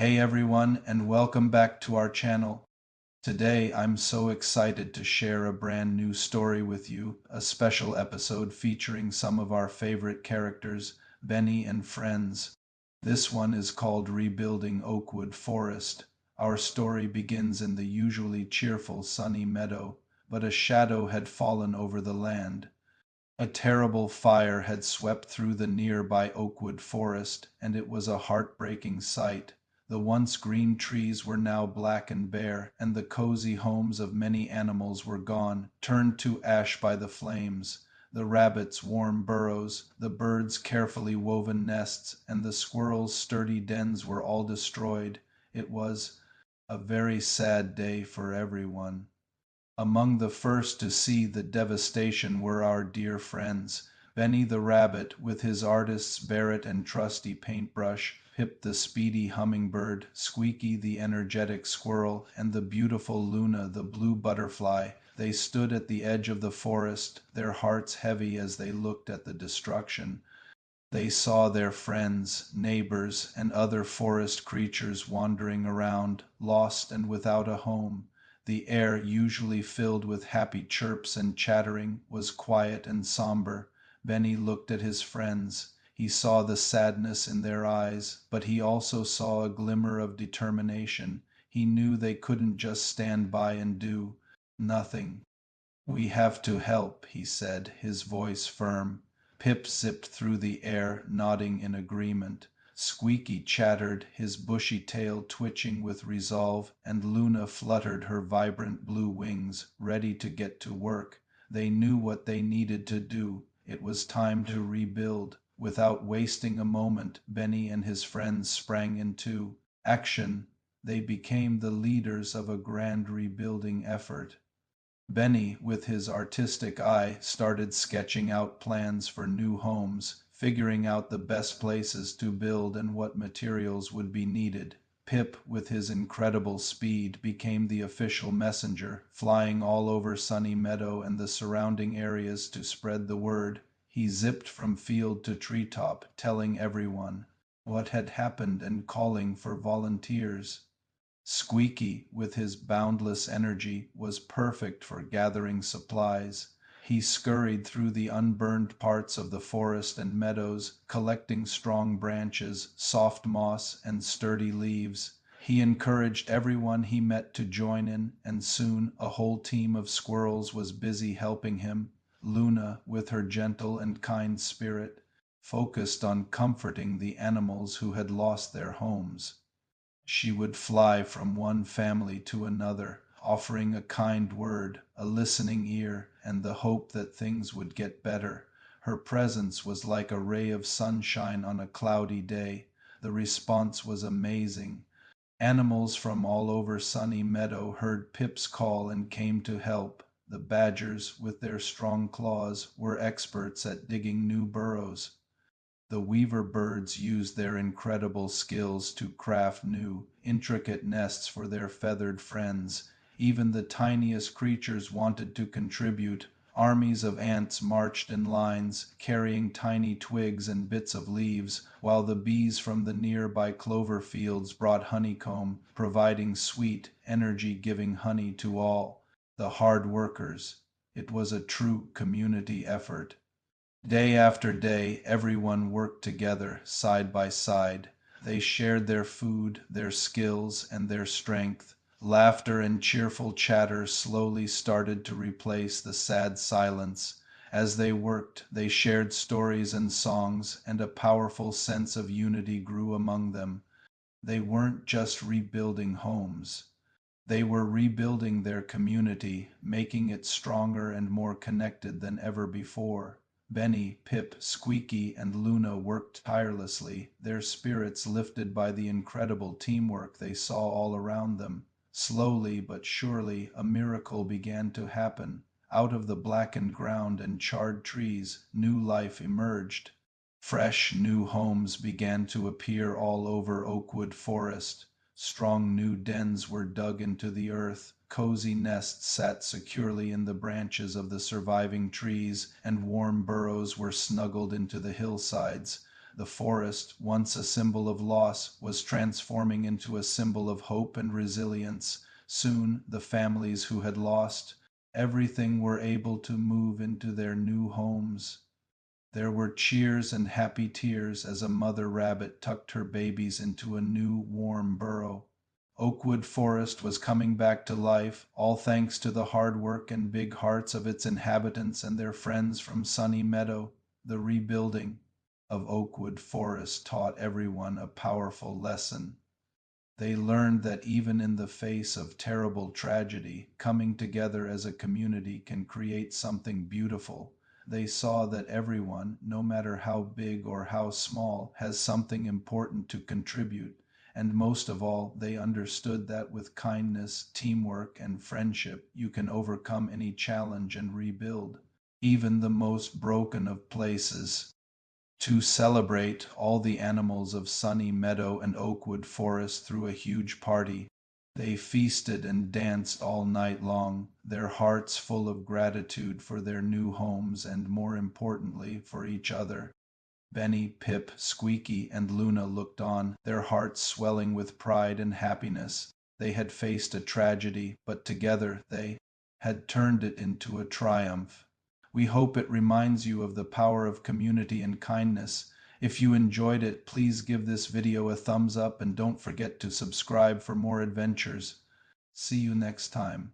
Hey everyone, and welcome back to our channel. Today I'm so excited to share a brand new story with you, a special episode featuring some of our favorite characters, Benny and friends. This one is called Rebuilding Oakwood Forest. Our story begins in the usually cheerful sunny meadow, but a shadow had fallen over the land. A terrible fire had swept through the nearby Oakwood Forest, and it was a heartbreaking sight. The once green trees were now black and bare, and the cozy homes of many animals were gone, turned to ash by the flames. The rabbits' warm burrows, the birds' carefully woven nests, and the squirrels' sturdy dens were all destroyed. It was a very sad day for everyone. Among the first to see the devastation were our dear friends, Benny the rabbit with his artist's Barrett and trusty paintbrush, Pip the speedy hummingbird, Squeaky the energetic squirrel, and the beautiful Luna the blue butterfly. They stood at the edge of the forest, their hearts heavy as they looked at the destruction. They saw their friends, neighbors, and other forest creatures wandering around, lost and without a home. The air, usually filled with happy chirps and chattering, was quiet and somber. Benny looked at his friends. He saw the sadness in their eyes, but he also saw a glimmer of determination. He knew they couldn't just stand by and do nothing. "We have to help," he said, his voice firm. Pip zipped through the air, nodding in agreement. Squeaky chattered, his bushy tail twitching with resolve, and Luna fluttered her vibrant blue wings, ready to get to work. They knew what they needed to do. It was time to rebuild. Without wasting a moment, Benny and his friends sprang into action. They became the leaders of a grand rebuilding effort. Benny, with his artistic eye, started sketching out plans for new homes, figuring out the best places to build and what materials would be needed. Pip, with his incredible speed, became the official messenger, flying all over Sunny Meadow and the surrounding areas to spread the word. He zipped from field to treetop, telling everyone what had happened and calling for volunteers. Squeaky, with his boundless energy, was perfect for gathering supplies. He scurried through the unburned parts of the forest and meadows, collecting strong branches, soft moss, and sturdy leaves. He encouraged everyone he met to join in, and soon a whole team of squirrels was busy helping him. Luna, with her gentle and kind spirit, focused on comforting the animals who had lost their homes. She would fly from one family to another, offering a kind word, a listening ear, and the hope that things would get better. Her presence was like a ray of sunshine on a cloudy day. The response was amazing. Animals from all over Sunny Meadow heard Pip's call and came to help. The badgers, with their strong claws, were experts at digging new burrows. The weaver birds used their incredible skills to craft new, intricate nests for their feathered friends. Even the tiniest creatures wanted to contribute. Armies of ants marched in lines, carrying tiny twigs and bits of leaves, while the bees from the nearby clover fields brought honeycomb, providing sweet, energy-giving honey to all the hard workers. It was a true community effort. Day after day, everyone worked together, side by side. They shared their food, their skills, and their strength. Laughter and cheerful chatter slowly started to replace the sad silence. As they worked, they shared stories and songs, and a powerful sense of unity grew among them. They weren't just rebuilding homes. They were rebuilding their community, making it stronger and more connected than ever before. Benny, Pip, Squeaky, and Luna worked tirelessly, their spirits lifted by the incredible teamwork they saw all around them. Slowly but surely, a miracle began to happen. Out of the blackened ground and charred trees, new life emerged. Fresh, new homes began to appear all over Oakwood Forest. Strong new dens were dug into the earth, cozy nests sat securely in the branches of the surviving trees, and warm burrows were snuggled into the hillsides. The forest, once a symbol of loss, was transforming into a symbol of hope and resilience. Soon, the families who had lost everything were able to move into their new homes. There were cheers and happy tears as a mother rabbit tucked her babies into a new, warm burrow. Oakwood Forest was coming back to life, all thanks to the hard work and big hearts of its inhabitants and their friends from Sunny Meadow. The rebuilding of Oakwood Forest taught everyone a powerful lesson. They learned that even in the face of terrible tragedy, coming together as a community can create something beautiful. They saw that everyone, no matter how big or how small, has something important to contribute. And most of all, they understood that with kindness, teamwork, and friendship, you can overcome any challenge and rebuild, even the most broken of places. To celebrate, all the animals of Sunny Meadow and Oakwood Forest threw a huge party. They feasted and danced all night long, their hearts full of gratitude for their new homes and, more importantly, for each other. Benny, Pip, Squeaky, and Luna looked on, their hearts swelling with pride and happiness. They had faced a tragedy, but together they had turned it into a triumph. We hope it reminds you of the power of community and kindness. If you enjoyed it, please give this video a thumbs up and don't forget to subscribe for more adventures. See you next time.